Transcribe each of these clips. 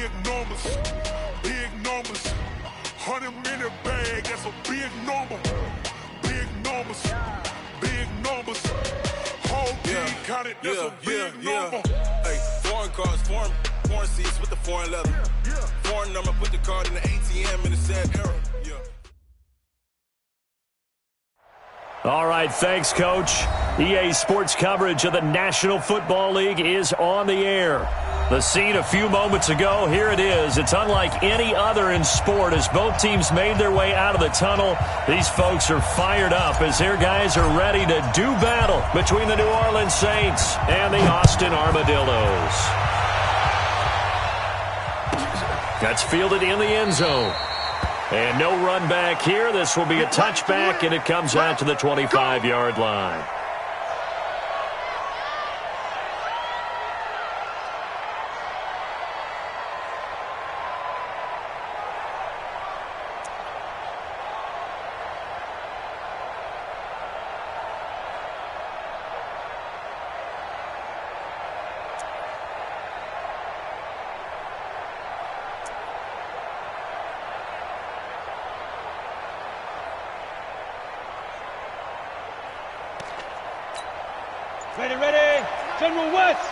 big numbers. Big numbers. 100 minute bag, that's a big number. Big numbers. Big numbers. Whole team counted, that's a big number. Hey, foreign cars, foreign seats with the foreign leather. Foreign number, put the card in the ATM in the sad era. All right, thanks, Coach. EA Sports coverage of the National Football League is on the air. The scene a few moments ago, here it is. It's unlike any other in sport as both teams made their way out of the tunnel. These folks are fired up as their guys are ready to do battle between the New Orleans Saints and the Austin Armadillos. That's fielded in the end zone. And no run back here. This will be a touchback, and it comes out to the 25-yard line. Ready. General West.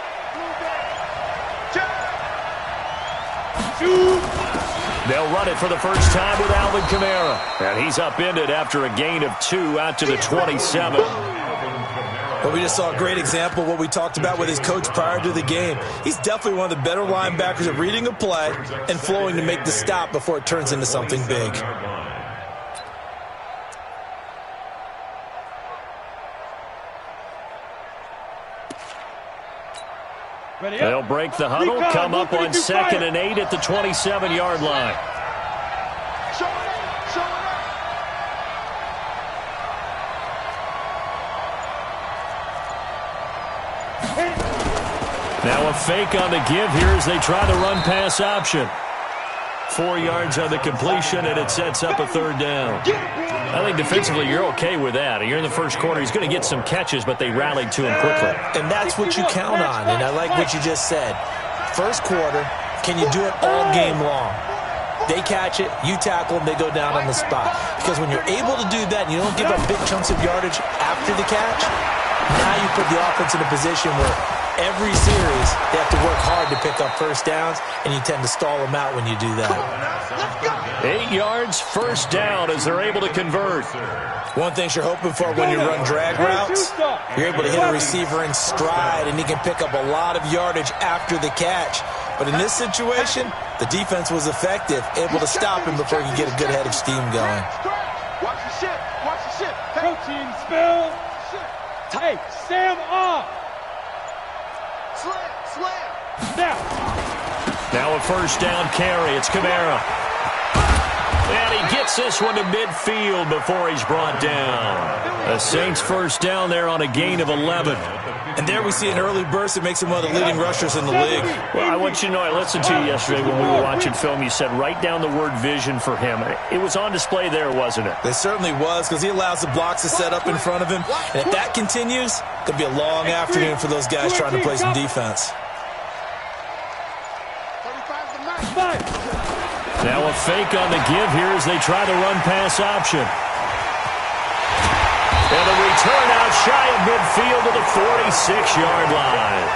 They'll run it for the first time with Alvin Kamara. And he's upended after a gain of 2 out to the 27. Well, we just saw a great example of what we talked about with his coach prior to the game. He's definitely one of the better linebackers at reading a play and flowing to make the stop before it turns into something big. They'll break the huddle, come up on 2nd and 8 at the 27-yard line. Now a fake on the give here as they try the run-pass option. 4 yards on the completion, and it sets up a 3rd down. I think defensively you're okay with that. You're in the first quarter. He's going to get some catches, but they rallied to him quickly. And that's what you count on, and I like what you just said. First quarter, can you do it all game long? They catch it, you tackle them, they go down on the spot. Because when you're able to do that and you don't give up big chunks of yardage after the catch, now you put the offense in a position where every series they have to work hard to pick up first downs, and you tend to stall them out when you do that. 8 yards, first down as they're able to convert. One thing you're hoping for when you run drag routes, you're able to hit a receiver in stride, and he can pick up a lot of yardage after the catch. But in this situation, the defense was effective, able to stop him before he could get a good head of steam going. Watch the shit. Protein spill. Hey, Sam off. Slam. Now a first down carry. It's Kamara. And he gets this one to midfield before he's brought down. The Saints first down there on a gain of 11. And there we see an early burst that makes him one of the leading rushers in the league. Well, I want you to know, I listened to you yesterday when we were watching film. You said write down the word vision for him. It was on display there, wasn't it? It certainly was, because he allows the blocks to set up in front of him. And if that continues, it could be a long afternoon for those guys trying to play some defense. Now a fake on the give here as they try the run-pass option. And a return out shy of midfield to the 46-yard line.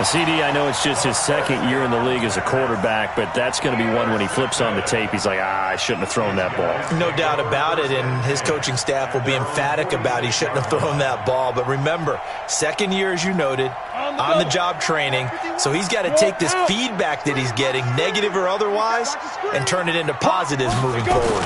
CD, I know it's just his 2nd year in the league as a quarterback, but that's going to be one when he flips on the tape, he's like, I shouldn't have thrown that ball. No doubt about it, and his coaching staff will be emphatic about he shouldn't have thrown that ball. But remember, 2nd year, as you noted, on-the-job training, so he's got to take this feedback that he's getting, negative or otherwise, and turn it into positives moving forward.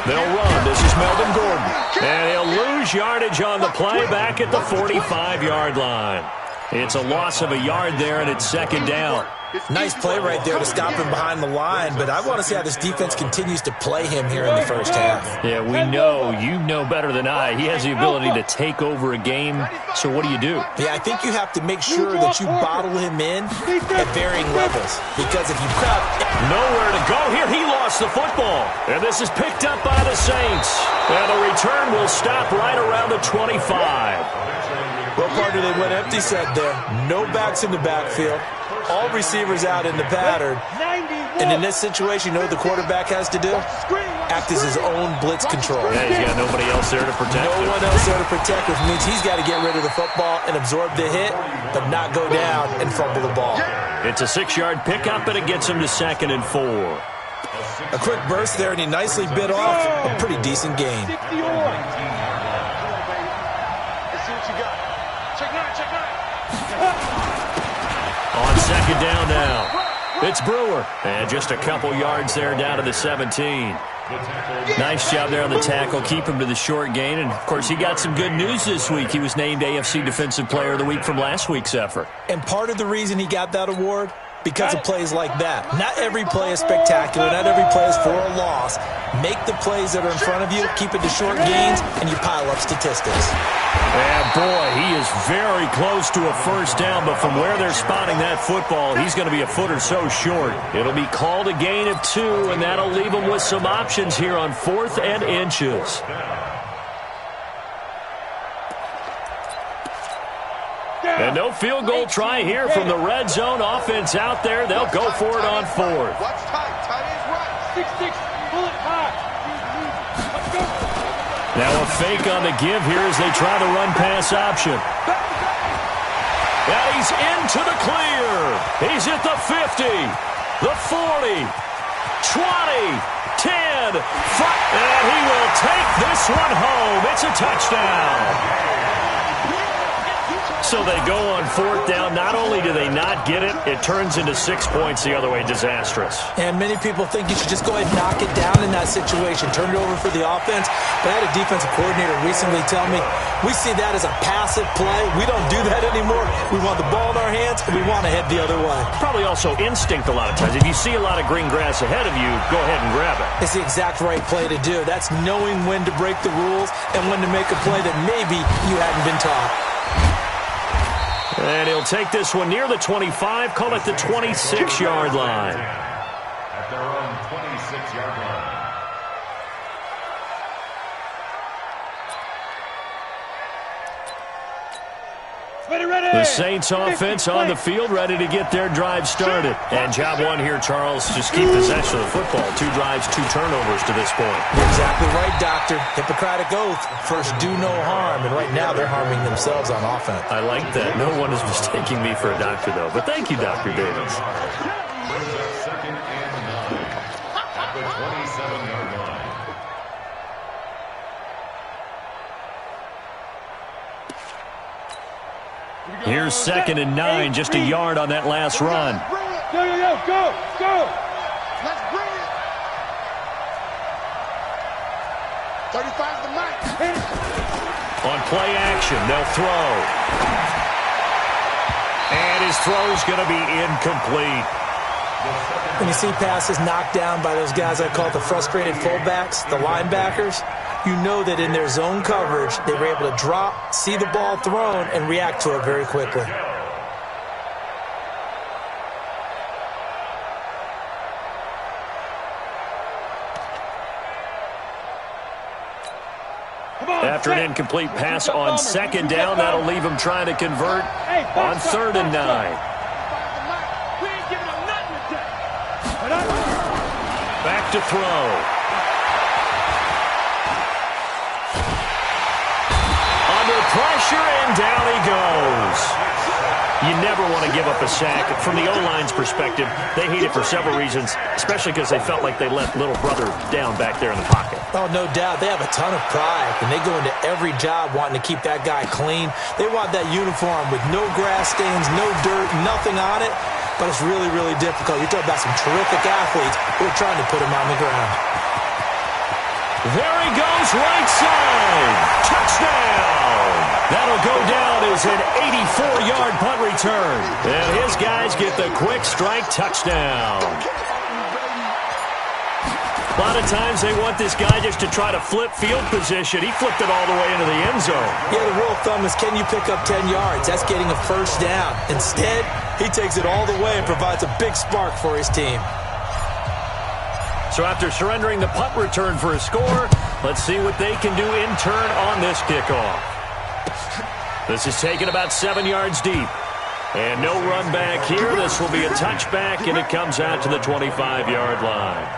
They'll run. This is Melvin Gordon. And he'll lose yardage on the play back at the 45-yard line. It's a loss of a yard there, and it's 2nd down. Nice play right there to stop him behind the line, but I want to see how this defense continues to play him here in the first half. Yeah, we know. You know better than I. He has the ability to take over a game, so what do you do? Yeah, I think you have to make sure that you bottle him in at varying levels, because if you cut... Nowhere to go here. He lost the football, and this is picked up by the Saints. And the return will stop right around the 25. Well, partner, they went empty set there. No backs in the backfield. All receivers out in the pattern. And in this situation, you know what the quarterback has to do? Act as his own blitz control. Yeah, he's got nobody else there to protect him. No one else there to protect, which means he's got to get rid of the football and absorb the hit, but not go down and fumble the ball. It's a 6-yard pickup, and it gets him to 2nd and 4. A quick burst there, and he nicely bit off a pretty decent gain. On 2nd down now. It's Brewer. And just a couple yards there down to the 17. Nice job there on the tackle. Keep him to the short gain. And, of course, he got some good news this week. He was named AFC Defensive Player of the Week from last week's effort. And part of the reason he got that award, because of plays like that. Not every play is spectacular. Not every play is for a loss. Make the plays that are in front of you, keep it to short gains, and you pile up statistics. Yeah, boy, he is very close to a first down, but from where they're spotting that football, he's going to be a foot or so short. It'll be called a gain of 2, and that'll leave him with some options here on 4th and inches. And no field goal try here from the red zone. Offense out there. They'll go for it on 4th. Watch tight. Tight is right. 6-6. Bullet high. Let's go. Now a fake on the give here as they try the run-pass option. And he's into the clear. He's at the 50, the 40, 20, 10, 5, and he will take this one home. It's a touchdown. So they go on 4th down. Not only do they not get it, it turns into 6 points the other way. Disastrous. And many people think you should just go ahead and knock it down in that situation. Turn it over for the offense. But I had a defensive coordinator recently tell me, we see that as a passive play. We don't do that anymore. We want the ball in our hands, and we want to head the other way. Probably also instinct a lot of times. If you see a lot of green grass ahead of you, go ahead and grab it. It's the exact right play to do. That's knowing when to break the rules and when to make a play that maybe you hadn't been taught. And he'll take this one near the 25, call it the 26-yard line. At their own 26-yard line. The Saints offense on the field, ready to get their drive started. And job one here, Charles, just keep possession of the football. 2 drives, 2 turnovers to this point. You're exactly right, Doctor. Hippocratic oath. First, do no harm. And right now, they're harming themselves on offense. I like that. No one is mistaking me for a doctor, though. But thank you, Dr. Davis. Brings up 2nd and 9 at the 27-yard line. Here's 2nd and 9, just a yard on that last run. Go, go. Let's bring it. 35 the mic. On play action, they'll throw. And his throw's going to be incomplete. When you see passes knocked down by those guys I call the frustrated fullbacks, the linebackers, you know that in their zone coverage, they were able to drop, see the ball thrown, and react to it very quickly. After an incomplete pass on 2nd down, that'll leave him trying to convert on 3rd and 9. Back to throw. Under pressure, and down he goes. You never want to give up a sack. From the O-line's perspective, they hate it for several reasons, especially because they felt like they let little brother down back there in the pocket. Oh, no doubt. They have a ton of pride, and they go into every job wanting to keep that guy clean. They want that uniform with no grass stains, no dirt, nothing on it, but it's really, really difficult. You're talking about some terrific athletes who are trying to put him on the ground. There he goes, right side. Touchdown. That'll go down as an 84-yard punt return. And his guys get the quick strike touchdown. A lot of times they want this guy just to try to flip field position. He flipped it all the way into the end zone. Yeah, the rule of thumb is, can you pick up 10 yards? That's getting a first down. Instead, he takes it all the way and provides a big spark for his team. So after surrendering the punt return for a score, let's see what they can do in turn on this kickoff. This is taken about 7 yards deep. And no run back here. This will be a touchback, and it comes out to the 25-yard line.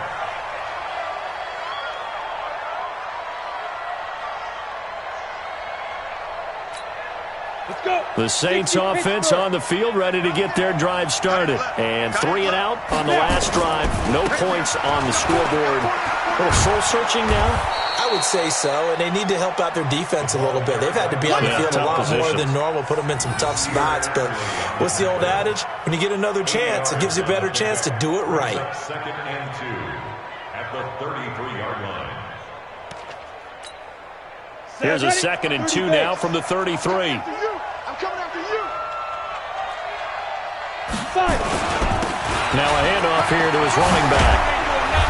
The Saints offense on the field, ready to get their drive started. And 3 and out on the last drive. No points on the scoreboard. A little soul-searching now? I would say so, and they need to help out their defense a little bit. They've had to be on the field a lot more than normal, put them in some tough spots. But what's the old adage? When you get another chance, it gives you a better chance to do it right. 2nd and 2 at the 33-yard line. Here's a 2nd and 2 now from the 33. I'm coming after you. Now a handoff here to his running back.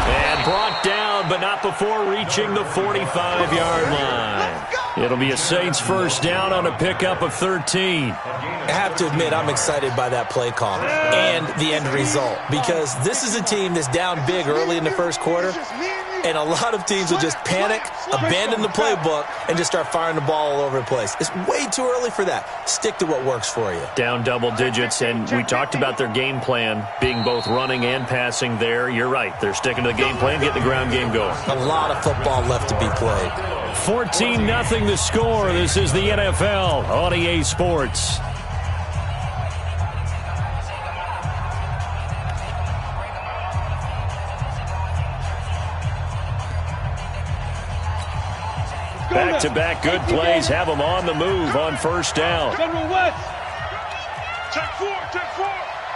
And brought down, but not before reaching the 45-yard line. It'll be a Saints first down on a pickup of 13. I have to admit, I'm excited by that play call and the end result, because this is a team that's down big early in the first quarter, and a lot of teams will just panic, abandon the playbook, and just start firing the ball all over the place. It's way too early for that. Stick to what works for you. Down double digits, and we talked about their game plan being both running and passing there. You're right. They're sticking to the game plan, getting the ground game going. A lot of football left to be played. 14-0 the score. This is the NFL on EA Sports. Back-to-back good plays have them on the move on first down. General West. Check 4, check 4.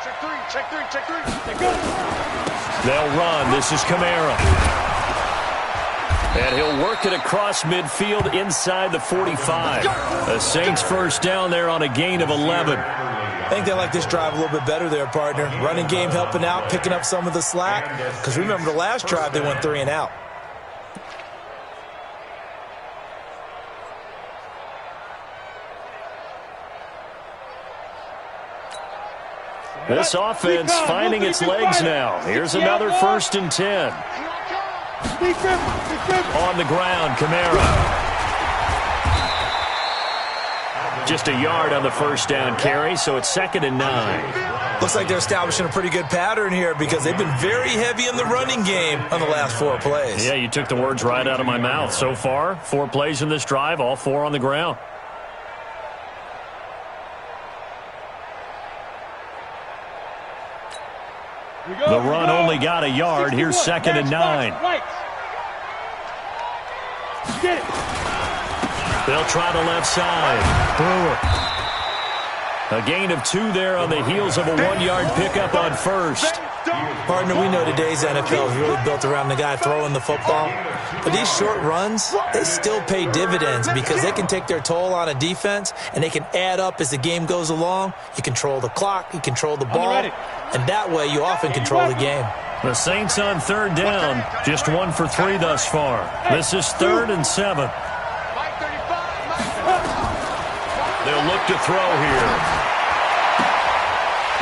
Check 3, check 3, check 3. Check go. They'll run. This is Kamara. And he'll work it across midfield inside the 45. The Saints first down there on a gain of 11. I think they like this drive a little bit better there, partner. Running game helping out, picking up some of the slack. Because remember, the last drive they went 3 and out. This offense finding its legs now. Here's another 1st and 10. On the ground, Kamara. Just a yard on the first down carry, so it's 2nd and 9. Looks like they're establishing a pretty good pattern here, because they've been very heavy in the running game on the last 4 plays. Yeah, you took the words right out of my mouth. So far, 4 plays in this drive, all 4 on the ground. The run only got a yard. Here's 2nd and 9. They'll try the left side. Brewer. A gain of 2 there on the heels of a 1-yard pickup on first. Partner, we know today's NFL is really built around the guy throwing the football. But these short runs, they still pay dividends, because they can take their toll on a defense, and they can add up as the game goes along. You control the clock, you control the ball, and that way you often control the game. The Saints on 3rd down, just 1 for 3 thus far. This is 3rd and 7. They'll look to throw here.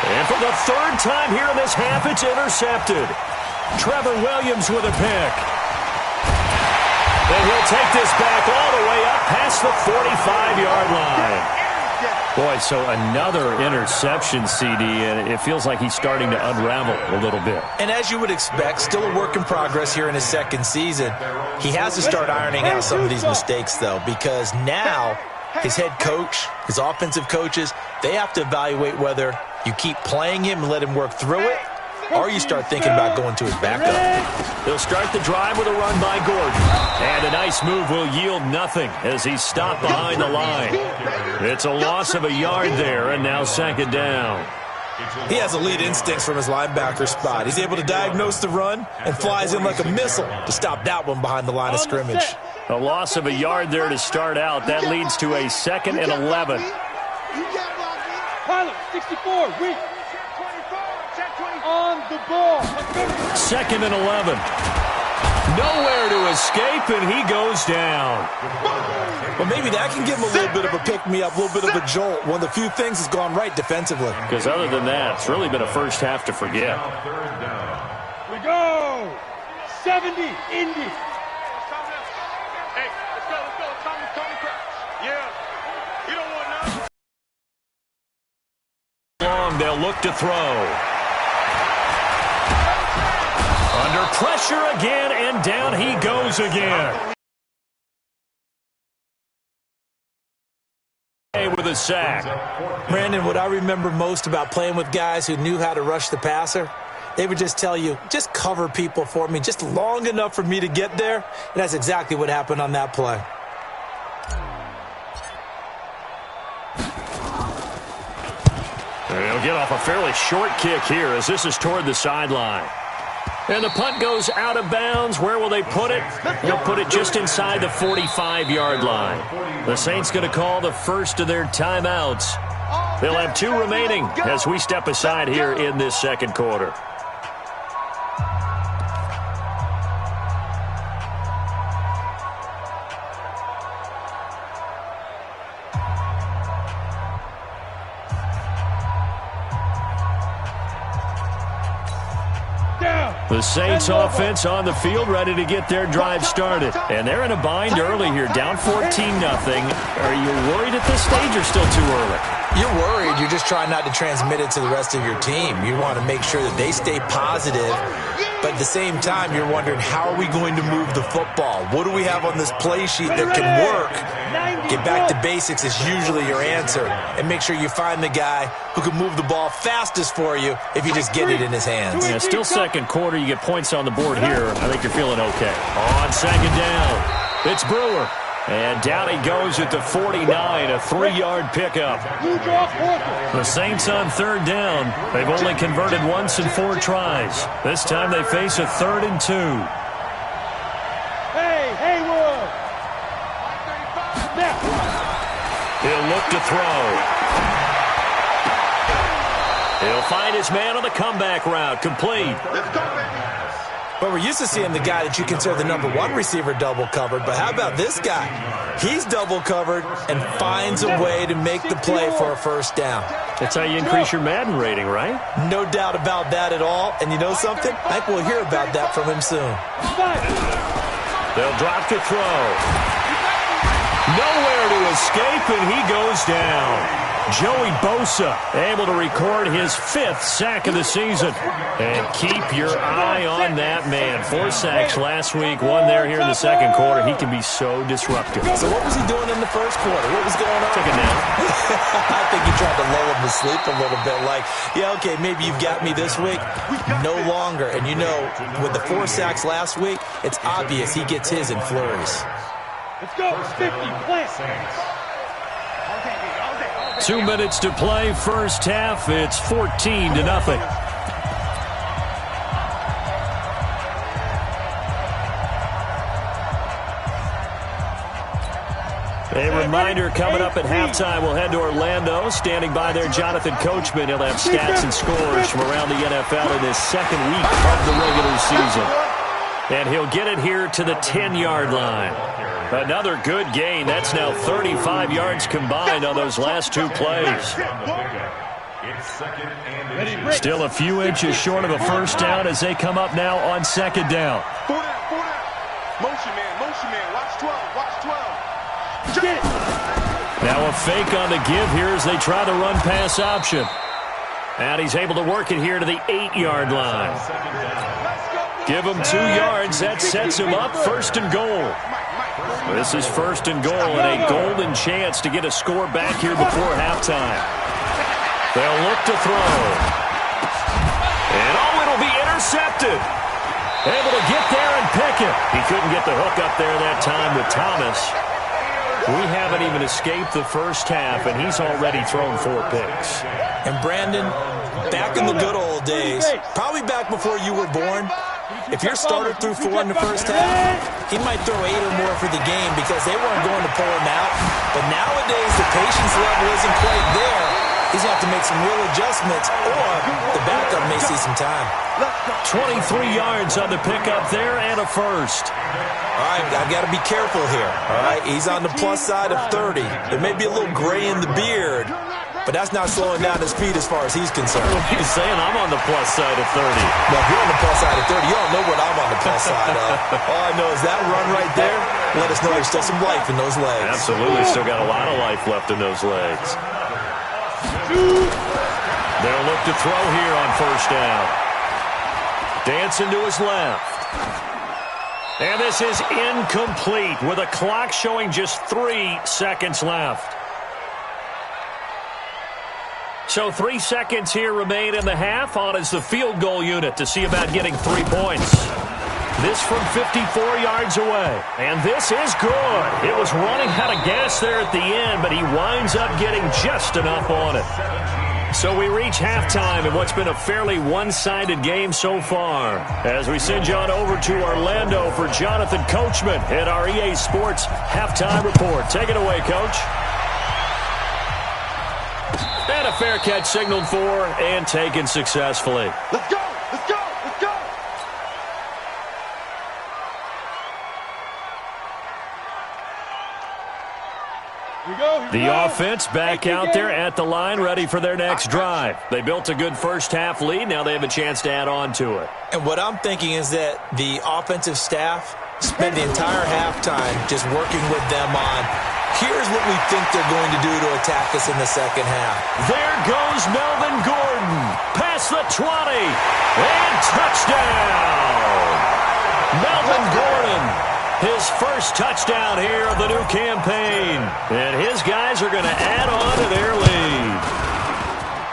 And for the 3rd time here in this half, it's intercepted. Trevor Williams with a pick. And he'll take this back all the way up past the 45-yard line. Boy, so another interception, CD, and it feels like he's starting to unravel a little bit. And as you would expect, still a work in progress here in his 2nd season. He has to start ironing out some of these mistakes, though, because now his head coach, his offensive coaches, they have to evaluate whether you keep playing him and let him work through it, or you start thinking about going to his backup. They'll start the drive with a run by Gordon. And a nice move will yield nothing as he's stopped behind the line. It's a loss of a yard there, and now 2nd down. He has elite instincts from his linebacker spot. He's able to diagnose the run and flies in like a missile to stop that one behind the line of scrimmage. A loss of a yard there to start out. That leads to a 2nd and 11. Pilot, 64, weak. On the ball. 2nd and 11. Nowhere to escape, and he goes down. Well, maybe that can give him a little bit of a pick-me-up, a little bit of a jolt. One of the few things has gone right defensively. Because other than that, it's really been a first half to forget. We go. 70, Indy. Hey, let's go. Tommy Crouch. Yeah. You don't want none. look to throw. Under pressure again, and down he goes again. With a sack. Brandon, what I remember most about playing with guys who knew how to rush the passer, they would just tell you, just cover people for me, just long enough for me to get there. And that's exactly what happened on that play. They'll get off a fairly short kick here as this is toward the sideline. And the punt goes out of bounds. Where will they put it? They'll put it just inside the 45-yard line. The Saints going to call the first of their timeouts. They'll have 2 remaining as we step aside here in this second quarter. The Saints offense on the field ready to get their drive started. And they're in a bind early here, down 14-0. Are you worried at this stage or still too early? You're worried. You're just trying not to transmit it to the rest of your team. You want to make sure that they stay positive. But at the same time, you're wondering, how are we going to move the football? What do we have on this play sheet that can work? Get back to basics is usually your answer. And make sure you find the guy who can move the ball fastest for you if you just get it in his hands. Yeah, still second quarter. You get points on the board here. I think you're feeling okay. On second down, it's Brewer. And down he goes at the 49, a 3-yard pickup. The Saints on third down. They've only converted once in 4 tries. This time they face a 3rd and 2. Hey, Haywood! He'll look to throw. He'll find his man on the comeback route. Complete. But we're used to seeing the guy that you consider the number 1 receiver double covered. But how about this guy? He's double covered and finds a way to make the play for a first down. That's how you increase your Madden rating, right? No doubt about that at all. And you know something? I think we'll hear about that from him soon. They'll drop to throw. Nowhere to escape, and he goes down. Joey Bosa able to record his 5th sack of the season. And keep your eye on that man. 4 sacks last week, 1 there here in the second quarter. He can be so disruptive. So what was he doing in the first quarter? What was going on? Took a nap. I think he tried to lull him to sleep a little bit. Like, yeah, okay, maybe you've got me this week. No longer. And you know, with the 4 sacks last week, it's obvious he gets his in flurries. Let's go. 50, plant. 2 minutes to play, first half. It's 14-0. A reminder coming up at halftime, we'll head to Orlando. Standing by there, Jonathan Coachman. He'll have stats and scores from around the NFL in his second week of the regular season. And he'll get it here to the 10-yard line. Another good gain. That's now 35 yards combined on those last 2 plays. Still a few inches short of a first down as they come up now on second down. Motion man, watch 12. Get it. Now a fake on the give here as they try the run-pass option. And he's able to work it here to the 8-yard line. Give him 2 yards. That sets him up first and goal. This is first and goal and a golden chance to get a score back here before halftime. They'll look to throw. And it'll be intercepted. Able to get there and pick it. He couldn't get the hook up there that time with Thomas. We haven't even escaped the first half, and he's already thrown 4 picks. And Brandon, back in the good old days, probably back before you were born, if your starter threw 4 in the first half, he might throw 8 or more for the game because they weren't going to pull him out. But nowadays, the patience level isn't quite there. He's going to have to make some real adjustments, or the backup may see some time. 23 yards on the pickup there and a first. All right, I've got to be careful here. All right, he's on the plus side of 30. There may be a little gray in the beard, but that's not slowing down his speed as far as he's concerned. He's saying I'm on the plus side of 30. Now, if you're on the plus side of 30, you don't know what I'm on the plus side of. All I know is that run right there, let us know there's still some life in those legs. Absolutely, still got a lot of life left in those legs. They'll look to throw here on first down. Dancing to his left. And this is incomplete with a clock showing just 3 seconds left. So 3 seconds here remain in the half. On is the field goal unit to see about getting 3 points. This from 54 yards away. And this is good. It was running out of gas there at the end, but he winds up getting just enough on it. So we reach halftime in what's been a fairly one-sided game so far. As we send you on over to Orlando for Jonathan Coachman at our EA Sports Halftime Report. Take it away, Coach. And a fair catch signaled for and taken successfully. Let's go! Let's go! Let's go! The offense back out there at the line, ready for their next drive. They built a good first-half lead. Now they have a chance to add on to it. And what I'm thinking is that the offensive staff spent the entire halftime just working with them on, here's what we think they're going to do to attack us in the second half. There goes Melvin Gordon. Past the 20. And touchdown. Melvin Gordon. His first touchdown here of the new campaign. And his guys are going to add on to their lead.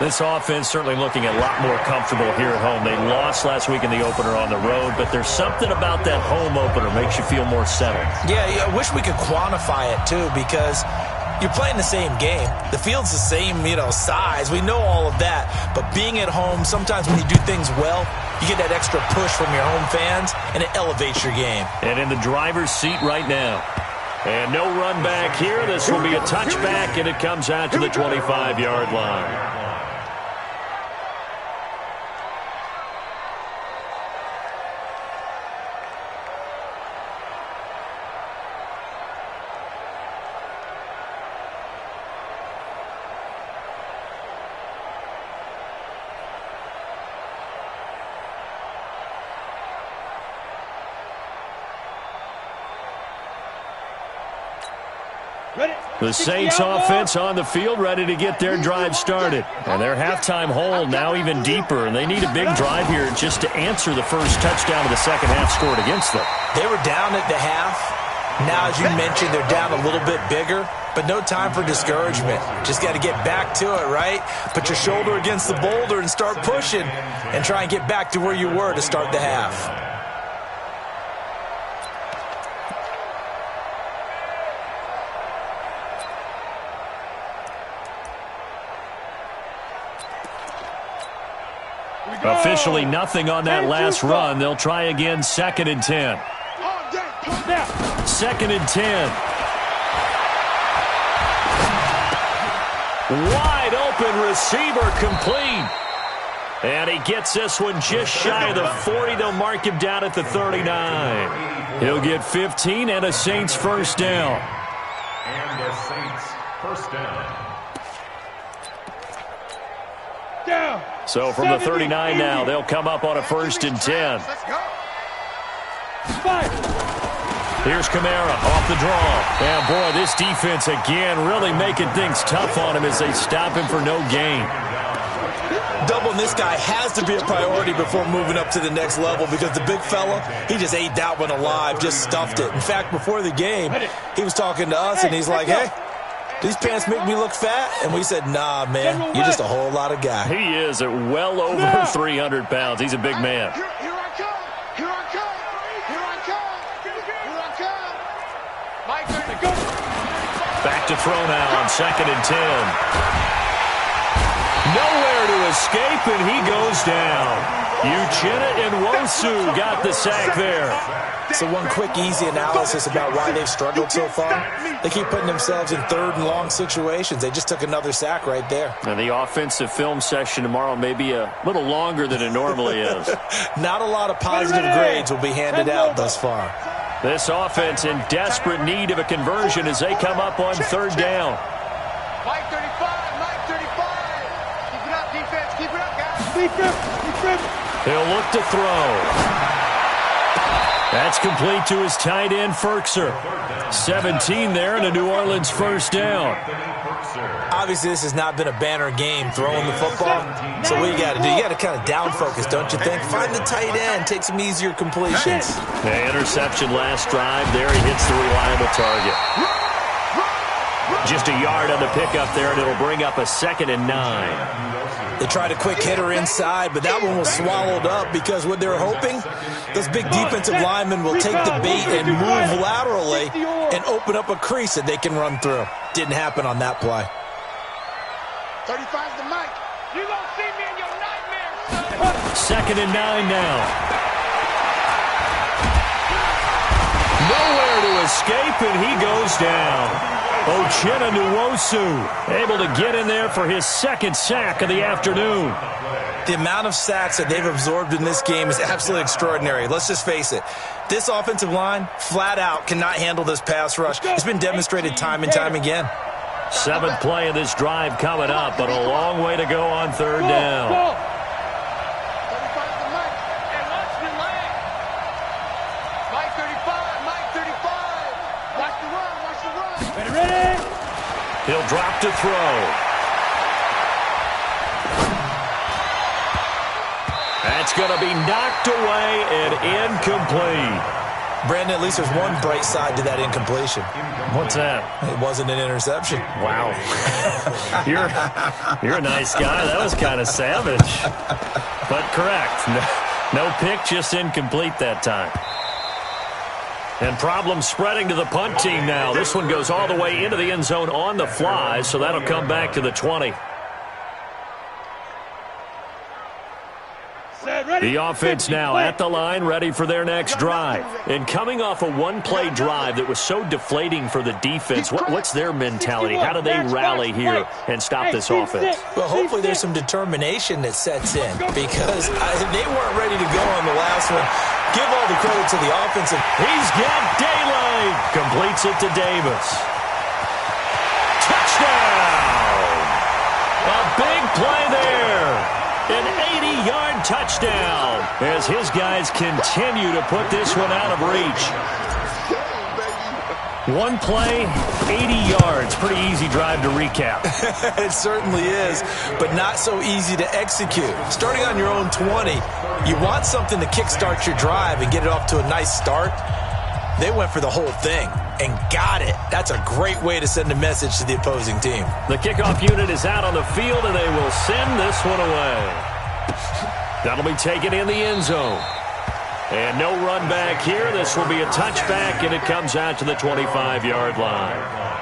This offense certainly looking a lot more comfortable here at home. They lost last week in the opener on the road, but there's something about that home opener makes you feel more settled. Yeah, I wish we could quantify it, too, because you're playing the same game. The field's the same, size. We know all of that. But being at home, sometimes when you do things well, you get that extra push from your home fans, and it elevates your game. And in the driver's seat right now. And no run back here. This will be a touchback, and it comes out to the 25-yard line. The Saints offense on the field, ready to get their drive started. And their halftime hole now even deeper, and they need a big drive here just to answer the first touchdown of the second half scored against them. They were down at the half. Now, as you mentioned, they're down a little bit bigger, but no time for discouragement. Just got to get back to it, right? Put your shoulder against the boulder and start pushing and try and get back to where you were to start the half. Officially nothing on that last run. They'll try again, 2nd and 10. 2nd and 10. Wide open receiver complete. And he gets this one just shy of the 40. They'll mark him down at the 39. He'll get 15 and a Saints first down. And a Saints first down. So from the 39 now, they'll come up on a 1st and 10. Here's Kamara off the draw. And boy, this defense again really making things tough on him as they stop him for no gain. Doubling this guy has to be a priority before moving up to the next level because the big fella, he just ate that one alive, just stuffed it. In fact, before the game, he was talking to us, and he's like, hey, these pants make me look fat? And we said, nah, man, you're just a whole lot of guy. He is at well over 300 pounds. He's a big man. Here I come. Here I come. Here I come. Here I come. Mike, go. Back to throw now on 2nd and 10. Nowhere to escape, and he goes down. Uchenna Nwosu got the sack there. So one quick, easy analysis about why they've struggled so far. They keep putting themselves in 3rd and long situations. They just took another sack right there. And the offensive film session tomorrow may be a little longer than it normally is. Not a lot of positive grades will be handed out thus far. This offense in desperate need of a conversion as they come up on 3rd down. Mike 35. Mike 35. Keep it up, defense. Keep it up, guys. Defense. He'll look to throw. That's complete to his tight end, Firkser. 17 there and a New Orleans first down. Obviously, this has not been a banner game throwing the football. So what you got to do, you got to kind of down focus, don't you think? Find the tight end, take some easier completions. The interception last drive. There he hits the reliable target. Just a yard on the pickup there, and it'll bring up a 2nd and 9. They tried a quick hitter inside, but that one was swallowed up because what they're hoping, those big defensive linemen will take the bait and move laterally and open up a crease that they can run through. Didn't happen on that play. 35's the mic. You gonna see me in your nightmares, son. 2nd and 9 now. Nowhere to escape, and he goes down. Uchenna Nwosu able to get in there for his 2nd sack of the afternoon. The amount of sacks that they've absorbed in this game is absolutely extraordinary. Let's just face it. This offensive line, flat out, cannot handle this pass rush. It's been demonstrated time and time again. 7th play of this drive coming up, but a long way to go on 3rd down. 35's the mic. And watch the leg. Mike 35, Mike 35. Watch the run, watch the run. Ready? He'll drop to throw. That's going to be knocked away and incomplete. Brandon, at least there's one bright side to that incompletion. What's that? It wasn't an interception. Wow. You're a nice guy. That was kind of savage. But correct. No pick, just incomplete that time. And problems spreading to the punt team now. This one goes all the way into the end zone on the fly, so that'll come back to the 20. The offense now at the line, ready for their next drive. And coming off a one-play drive that was so deflating for the defense, what's their mentality? How do they rally here and stop this offense? Well, hopefully there's some determination that sets in because they weren't ready to go on the last one. Give all the credit to the offensive. He's got daylight. Completes it to Davis. Touchdown! A big play there. An 80-yard touchdown as his guys continue to put this one out of reach. One play, 80 yards. Pretty easy drive to recap. It certainly is, but not so easy to execute. Starting on your own 20, you want something to kickstart your drive and get it off to a nice start. They went for the whole thing and got it. That's a great way to send a message to the opposing team. The kickoff unit is out on the field, and they will send this one away. That'll be taken in the end zone. And no run back here. This will be a touchback, and it comes out to the 25-yard line.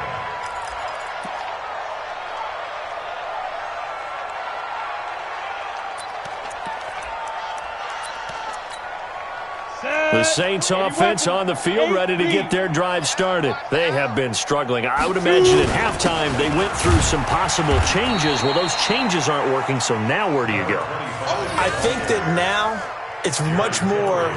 The Saints offense on the field, ready to get their drive started. They have been struggling. I would imagine at halftime they went through some possible changes. Well, those changes aren't working, so now where do you go? I think that now it's much more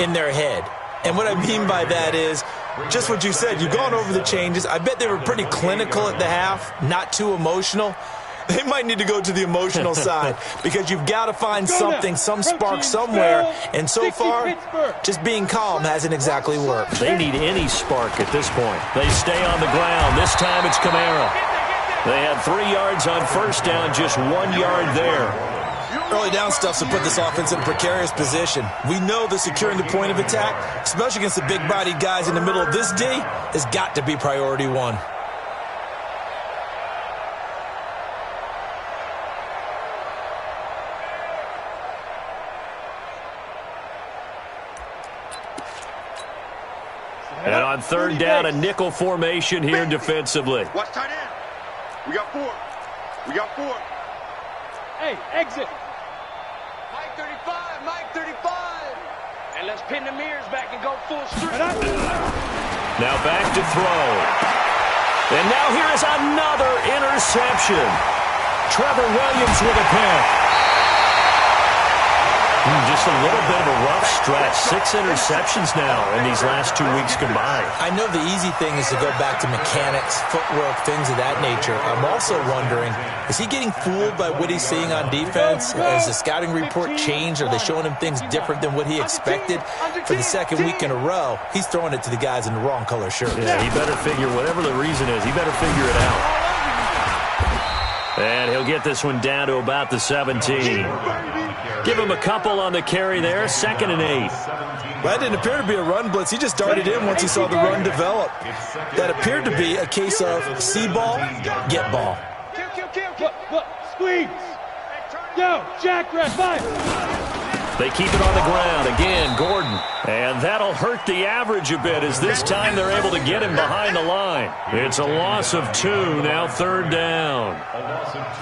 in their head. And what I mean by that is just what you said. You've gone over the changes. I bet they were pretty clinical at the half, not too emotional. They might need to go to the emotional side because you've got to find something, some spark somewhere. And so far, just being calm hasn't exactly worked. They need any spark at this point. They stay on the ground. This time it's Kamara. They had 3 yards on first down, just 1 yard there. Early down stuff to put this offense in a precarious position. We know that securing the point of attack, especially against the big-bodied guys in the middle of this D, has got to be priority one. And on third down, a nickel formation here defensively. Watch tight end. We got 4. We got 4. Hey, exit. Mike 35, Mike 35. And let's pin the mirrors back and go full strength. Now back to throw. And now here is another interception. Trevor Williams with a pick. Just a little bit of a rough stretch. 6 interceptions now in these last 2 weeks combined. I know the easy thing is to go back to mechanics, footwork, things of that nature. I'm also wondering, is he getting fooled by what he's seeing on defense? Has the scouting report changed? Are they showing him things different than what he expected? For the second week in a row, he's throwing it to the guys in the wrong color shirt. Yeah, he better figure, whatever the reason is, he better figure it out. And he'll get this one down to about the 17. Give him a couple on the carry there. 2nd and 8. That didn't appear to be a run blitz. He just darted in once he saw the run develop. That appeared to be a case of see ball, get ball. Look, squeeze. Go, Jack, red, fire. They keep it on the ground. Again, Gordon. And that'll hurt the average a bit as this time they're able to get him behind the line. It's a loss of 2, now 3rd down.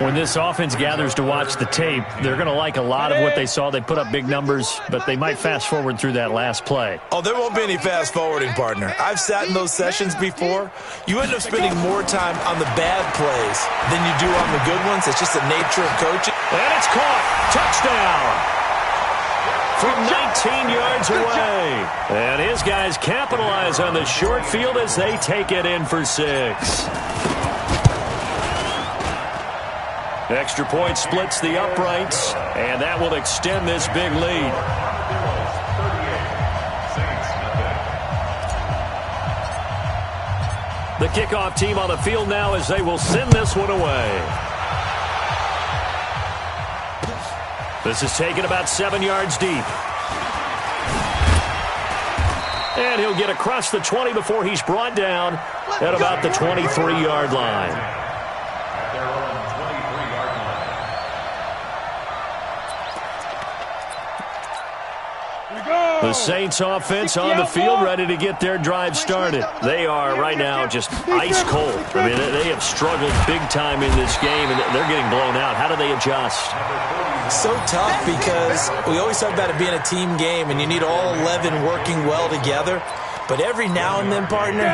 When this offense gathers to watch the tape, they're going to like a lot of what they saw. They put up big numbers, but they might fast forward through that last play. Oh, there won't be any fast forwarding, partner. I've sat in those sessions before. You end up spending more time on the bad plays than you do on the good ones. It's just the nature of coaching. And it's caught. Touchdown. From 19 yards away. And his guys capitalize on the short field as they take it in for 6. Extra point splits the uprights, and that will extend this big lead. The kickoff team on the field now as they will send this one away. This is taken about 7 yards deep. And he'll get across the 20 before he's brought down at about the 23-yard line. The Saints offense on the field ready to get their drive started. They are right now just ice cold. I mean, they have struggled big time in this game, and they're getting blown out. How do they adjust? So tough because we always talk about it being a team game, and you need all 11 working well together. But every now and then, partner,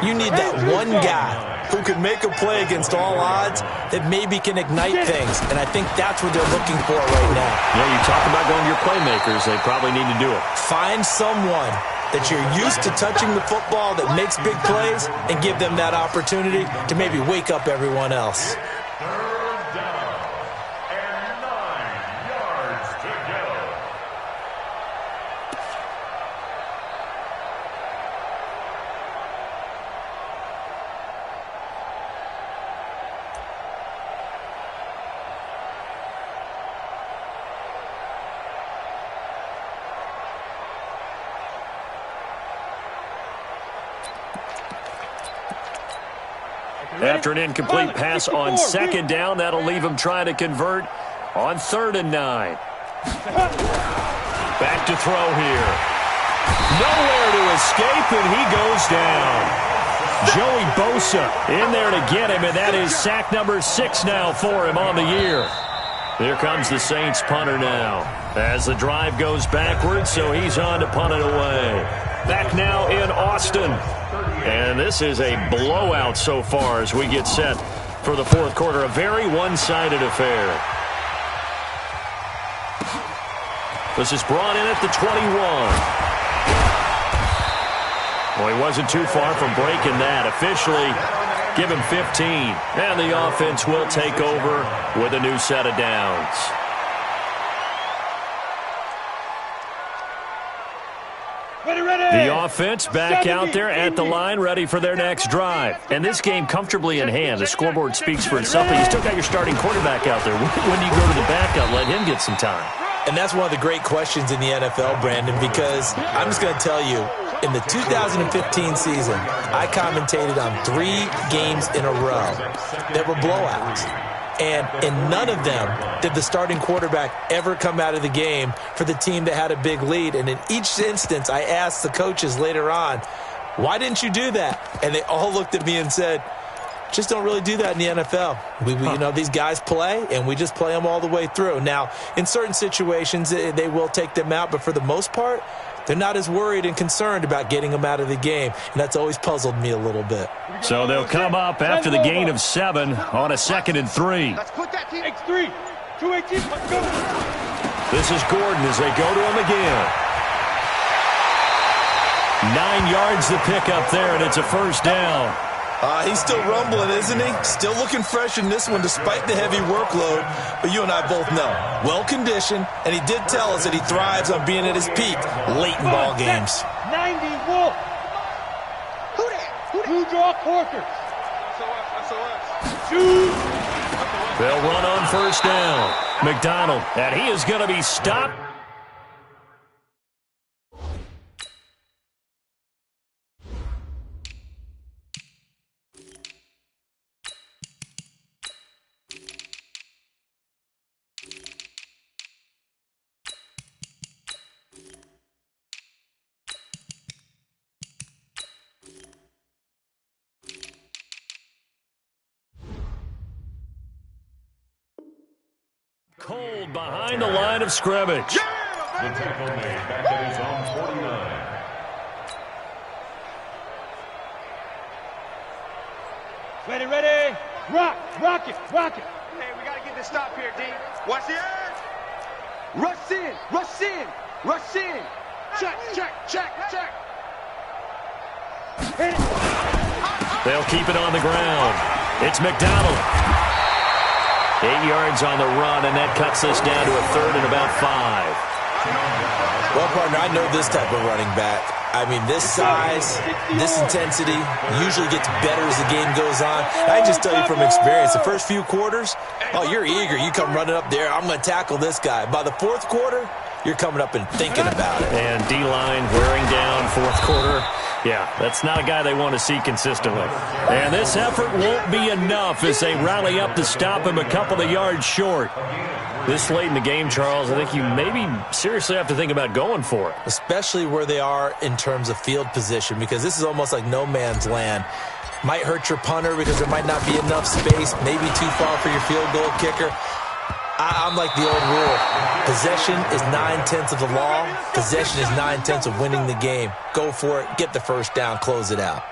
you need that one guy who can make a play against all odds that maybe can ignite things. And I think that's what they're looking for right now. Yeah, you talk about going to your playmakers. They probably need to do it. Find someone that you're used to touching the football that makes big plays and give them that opportunity to maybe wake up everyone else. After an incomplete pass on 2nd down, that'll leave him trying to convert on 3rd and 9. Back to throw here. Nowhere to escape, and he goes down. Joey Bosa in there to get him, and that is sack number 6 now for him on the year. Here comes the Saints punter now as the drive goes backwards, so he's on to punt it away. Back now in Austin. And this is a blowout so far as we get set for the 4th quarter. A very one-sided affair. This is brought in at the 21. Well, he wasn't too far from breaking that. Officially, give him 15. And the offense will take over with a new set of downs. The offense back out there at the line, ready for their next drive. And this game comfortably in hand. The scoreboard speaks for itself, but you still got your starting quarterback out there. When do you go to the backup? Let him get some time. And that's one of the great questions in the NFL, Brandon, because I'm just going to tell you, in the 2015 season, I commentated on 3 games in a row that were blowouts. And in none of them did the starting quarterback ever come out of the game for the team that had a big lead. And in each instance, I asked the coaches later on, why didn't you do that? And they all looked at me and said, just don't really do that in the NFL. You know, these guys play, and we just play them all the way through. Now, in certain situations, they will take them out, but for the most part, they're not as worried and concerned about getting them out of the game, and that's always puzzled me a little bit. So they'll come up after the gain of 7 on a 2nd and 3. Let's put that team X3. 218. Let's go. This is Gordon as they go to him again. 9 yards to pick up there, and it's a first down. He's still rumbling, isn't he? Still looking fresh in this one despite the heavy workload. But you and I both know, well-conditioned, and he did tell us that he thrives on being at his peak late in ball games. 90 Wolf. Who that? Blue draw Corkers. They'll run on first down. McDonald, and he is going to be stopped. Cold behind the line of scrimmage. The tackle made back at his own 49. Ready. Rock it. Hey, we got to get this stop here, D. Watch the edge. Rush in. Check. Hit it. They'll keep it on the ground. It's McDonald. 8 yards on the run, and that cuts us down to a third and about 5. Well, partner, I know this type of running back. I mean, this size, this intensity usually gets better as the game goes on. I just tell you from experience, the first few quarters, you're eager. You come running up there, I'm going to tackle this guy. By the fourth quarter, you're coming up and thinking about it. And D-line wearing down fourth quarter. Yeah, that's not a guy they want to see consistently. And this effort won't be enough as they rally up to stop him a couple of yards short. This late in the game, Charles, I think you maybe seriously have to think about going for it. Especially where they are in terms of field position, because this is almost like no man's land. Might hurt your punter because there might not be enough space, maybe too far for your field goal kicker. I'm like the old rule. Possession is 9/10 of the law. Possession is 9/10 of winning the game. Go for it. Get the first down. Close it out.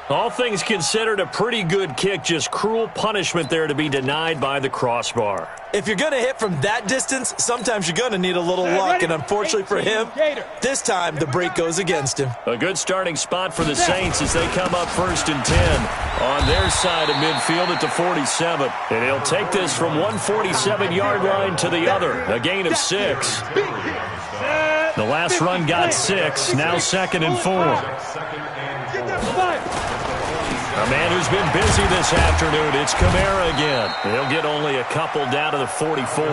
All things considered, a pretty good kick. Just cruel punishment there to be denied by the crossbar. If you're going to hit from that distance, sometimes you're going to need a little luck. And unfortunately for him, this time the break goes against him. A good starting spot for the Saints as they come up 1st and 10 on their side of midfield at the 47. And he'll take this from 147-yard line to the other. A gain of 6. The last run got 6. Now 2nd and 4. A man who's been busy this afternoon, it's Kamara again. He'll get only a couple down to the 44.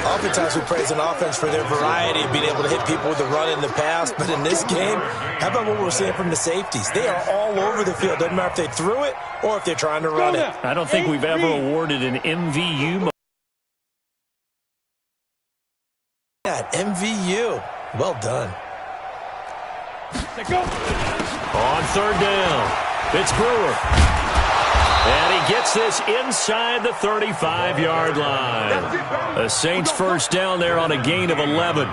Oftentimes we praise an offense for their variety of being able to hit people with the run in the pass, but in this game, how about what we're seeing from the safeties? They are all over the field. Doesn't matter if they threw it or if they're trying to run it. I don't think we've ever awarded an MVU. MVU. Well done. On 3rd down, it's Brewer. And he gets this inside the 35-yard line. The Saints first down there on a gain of 11.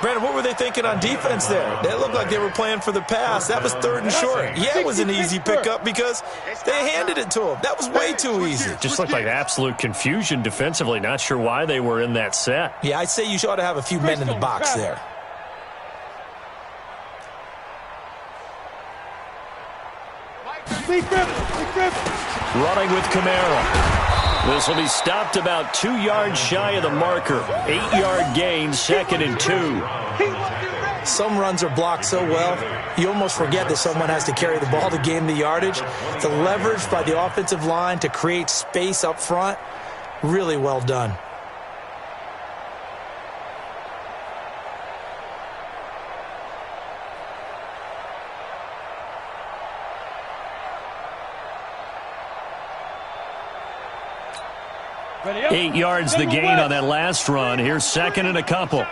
Brandon, what were they thinking on defense there? They looked like they were playing for the pass. That was 3rd and short. Yeah, it was an easy pickup because they handed it to him. That was way too easy. Just looked like absolute confusion defensively. Not sure why they were in that set. Yeah, I'd say you ought to have a few men in the box there. Running with Kamara. This will be stopped about 2 yards shy of the marker. 8-yard gain, 2nd and 2. Some runs are blocked so well, you almost forget that someone has to carry the ball to gain the yardage. The leverage by the offensive line to create space up front, really well done. Ready 8 yards the gain on that last run. Here's 2nd and a couple.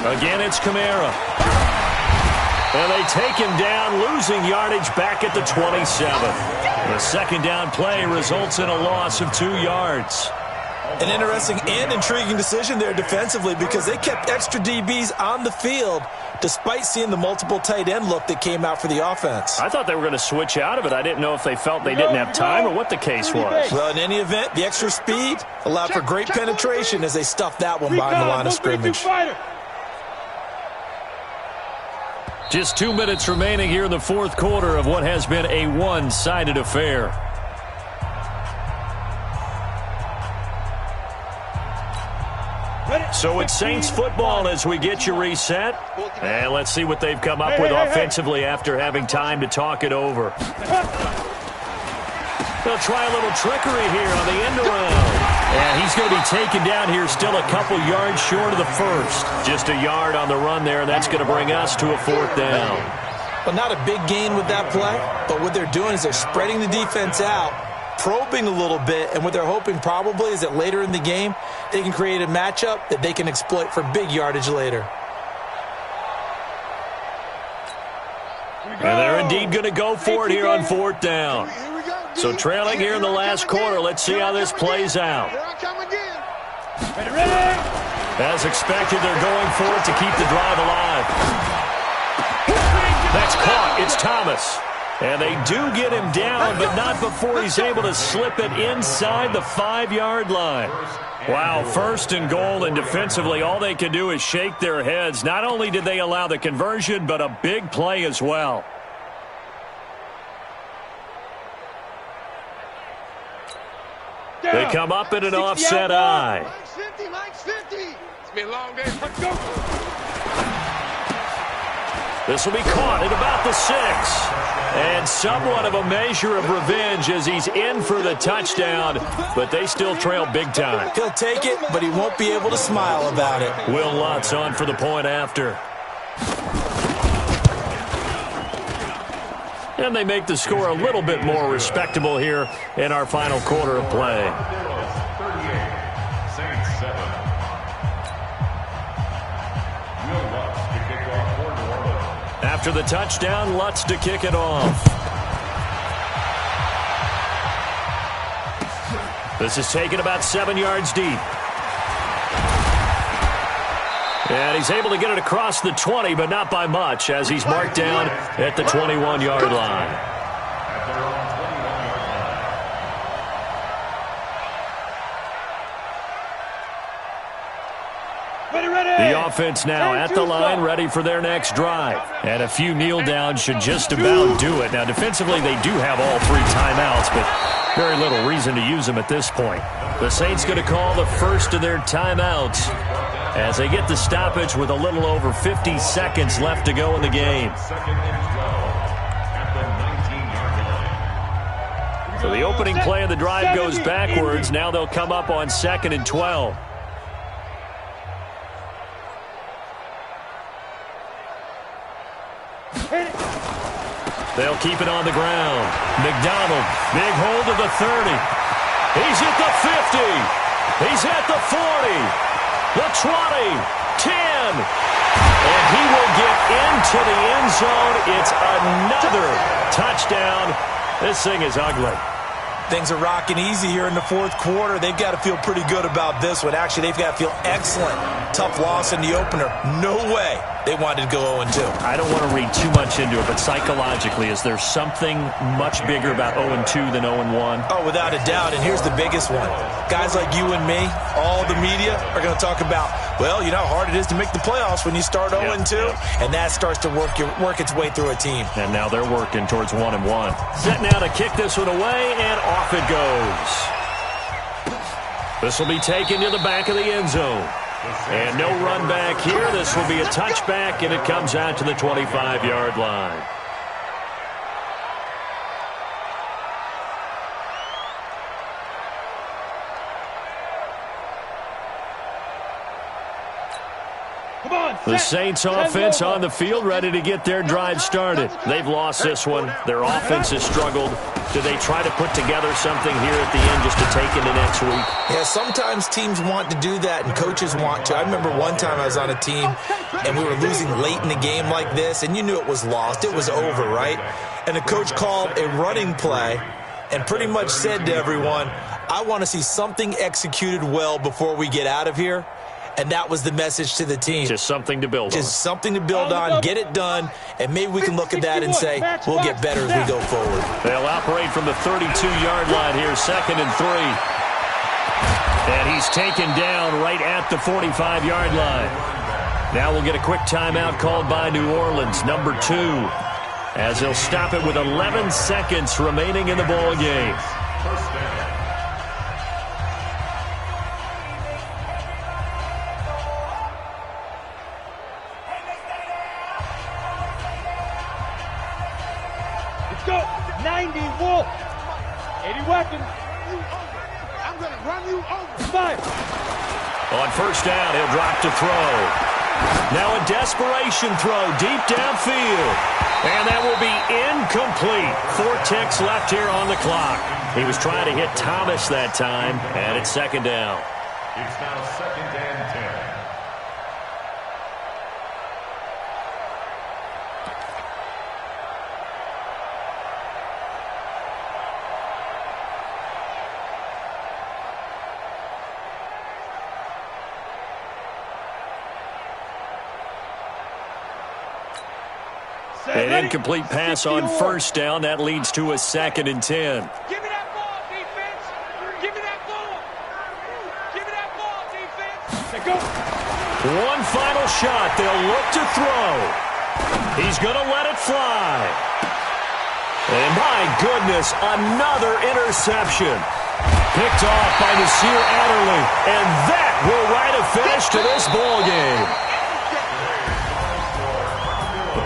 Again, it's Kamara. And they take him down, losing yardage back at the 27. The 2nd down play results in a loss of 2 yards. An interesting and intriguing decision there defensively because they kept extra DBs on the field despite seeing the multiple tight end look that came out for the offense. I thought they were going to switch out of it. I didn't know if they felt they didn't have time or what the case was. Well, in any event, the extra speed allowed for great penetration as they stuffed that one behind the line of scrimmage. Just 2 minutes remaining here in the fourth quarter of what has been a one-sided affair. So it's Saints football as we get you reset. And let's see what they've come up with offensively after having time to talk it over. They'll try a little trickery here on the end around. And he's going to be taken down here still a couple yards short of the first. Just a yard on the run there, and that's going to bring us to a fourth down. Well, not a big gain with that play, but what they're doing is they're spreading the defense out, probing a little bit, and what they're hoping probably is that later in the game, they can create a matchup that they can exploit for big yardage later. And they're indeed going to go for it here on fourth down. So trailing here in the last quarter, let's see how this plays out. As expected, they're going for it to keep the drive alive. That's caught. It's Thomas. And they do get him down, but not before he's able to slip it inside the 5-yard line. Wow, first and goal, and defensively all they can do is shake their heads. Not only did they allow the conversion, but a big play as well. They come up in an offset eye. It's been a long day. Let's go. This will be caught at about the 6. And somewhat of a measure of revenge as he's in for the touchdown, but they still trail big time. He'll take it, but he won't be able to smile about it. Will Lutz on for the point after. And they make the score a little bit more respectable here in our final quarter of play. After the touchdown, Lutz to kick it off. This is taken about 7 yards deep. And he's able to get it across the 20, but not by much, as he's marked down at the 21-yard line. The offense now at the line, ready for their next drive. And a few kneel downs should just about do it. Now, defensively, they do have all 3 timeouts, but very little reason to use them at this point. The Saints going to call the first of their timeouts as they get the stoppage with a little over 50 seconds left to go in the game. So the opening play of the drive goes backwards. Now they'll come up on 2nd and 12. They'll keep it on the ground. McDonald, big hold of the 30. He's at the 50. He's at the 40. The 20. 10. And he will get into the end zone. It's another touchdown. This thing is ugly. Things are rocking easy here in the fourth quarter. They've got to feel pretty good about this one. Actually, they've got to feel excellent. Tough loss in the opener. No way they wanted to go 0-2. I don't want to read too much into it, but psychologically, is there something much bigger about 0-2 than 0-1? Oh, without a doubt, and here's the biggest one. Guys like you and me, all the media, are going to talk about, well, you know how hard it is to make the playoffs when you start 0-2, and that starts to work its way through a team. And now they're working towards 1-1. Set now to kick this one away, and off it goes. This will be taken to the back of the end zone. And no run back here. This will be a touchback, and it comes out to the 25-yard line. The Saints offense on the field, ready to get their drive started. They've lost this one. Their offense has struggled. Do they try to put together something here at the end just to take into next week? Yeah, sometimes teams want to do that and coaches want to. I remember one time I was on a team and we were losing late in the game like this, and you knew it was lost. It was over, right? And the coach called a running play and pretty much said to everyone, I want to see something executed well before we get out of here. And that was the message to the team. Just something to build on. Just something to build on, get it done, and maybe we can look at that and say, we'll get better as we go forward. They'll operate from the 32-yard line here, 2nd and 3. And he's taken down right at the 45-yard line. Now we'll get a quick timeout called by New Orleans, number 2, as they'll stop it with 11 seconds remaining in the ball game. First down. Go! 90 Wolf! 80 weapons! I'm going to run you over! Fire! On first down, he'll drop to throw. Now a desperation throw deep downfield. And that will be incomplete. 4 ticks left here on the clock. He was trying to hit Thomas that time, and it's 2nd down. It's now 2nd and 10. An incomplete pass on first down. That leads to a 2nd and 10. Give me that ball, defense! Give me that ball! Give me that ball, defense! Go! One final shot. They'll look to throw. He's going to let it fly. And my goodness, another interception. Picked off by Nasir Adderley. And that will write a finish to this ball game.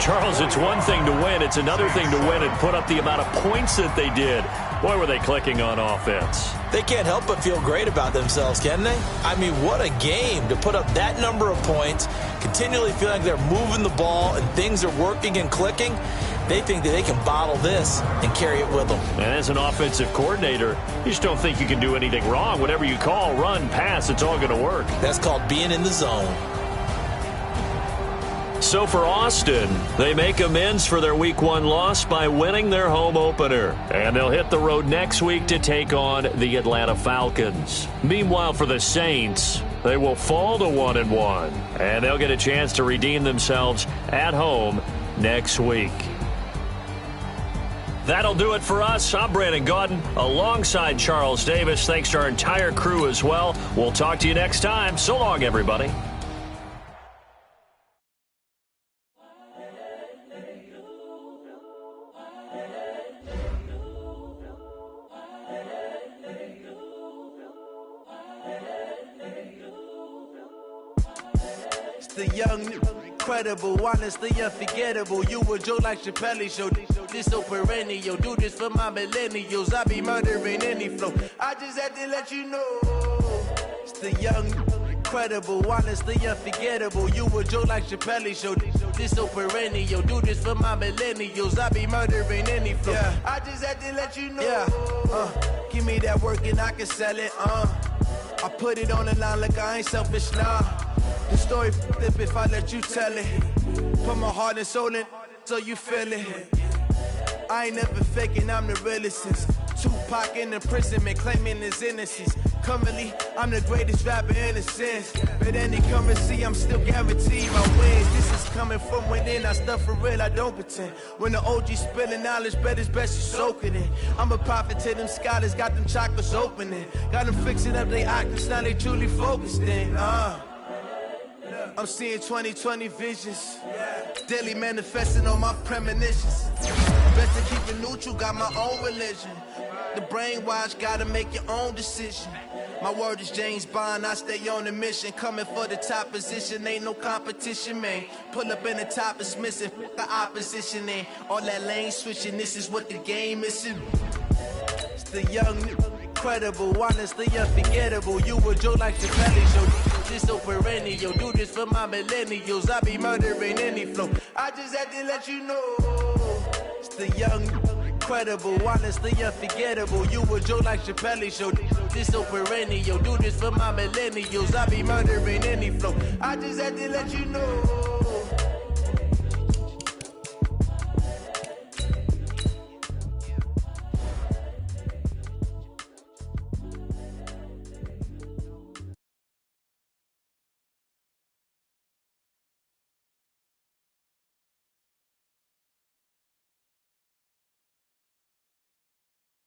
Charles, it's one thing to win. It's another thing to win and put up the amount of points that they did. Boy, were they clicking on offense. They can't help but feel great about themselves, can they? I mean, what a game to put up that number of points, continually feel like they're moving the ball and things are working and clicking. They think that they can bottle this and carry it with them. And as an offensive coordinator, you just don't think you can do anything wrong. Whatever you call, run, pass, it's all going to work. That's called being in the zone. So for Austin, they make amends for their Week 1 loss by winning their home opener. And they'll hit the road next week to take on the Atlanta Falcons. Meanwhile, for the Saints, they will fall to 1-1. And they'll get a chance to redeem themselves at home next week. That'll do it for us. I'm Brandon Gaudin alongside Charles Davis. Thanks to our entire crew as well. We'll talk to you next time. So long, everybody. The young, incredible, honestly unforgettable. You a Joe like Chappelle show. This so perennial. Do this for my millennials. I be murdering any flow. I just had to let you know. It's the young, incredible, honestly unforgettable. You a Joe like Chappelle show. This so perennial. Do this for my millennials. I be murdering any flow. Yeah. I just had to let you know. Yeah. Give me that work and I can sell it. I put it on the line like I ain't selfish, nah. The story flip if I let you tell it. Put my heart and soul in so you feel it. I ain't never faking, I'm the realest since Tupac in imprisonment, claiming his innocence. Currently, I'm the greatest rapper in a sense. But any currency, I'm still guaranteed my wins. This is coming from within, I stuff for real, I don't pretend. When the OG spilling knowledge, bet it's best you soak it in. I'm a prophet to them scholars, got them chakras opening. Got them fixing up they octaves, now they truly focused in. I'm seeing 2020 visions. Daily manifesting on my premonitions. Best to keep it neutral, got my own religion. The brainwash, gotta make your own decision. My word is James Bond, I stay on a mission. Coming for the top position, ain't no competition, man. Pull up in the top is missing, the opposition in. All that lane switching, this is what the game is. It's the young, incredible, honestly unforgettable. You a Joe like Chappelle show. This so perennial. Do this for my millennials. I be murdering any flow. I just had to let you know. It's the young, incredible, honestly unforgettable. You a Joe like Chappelle show. This so perennial. Do this for my millennials. I be murdering any flow. I just had to let you know.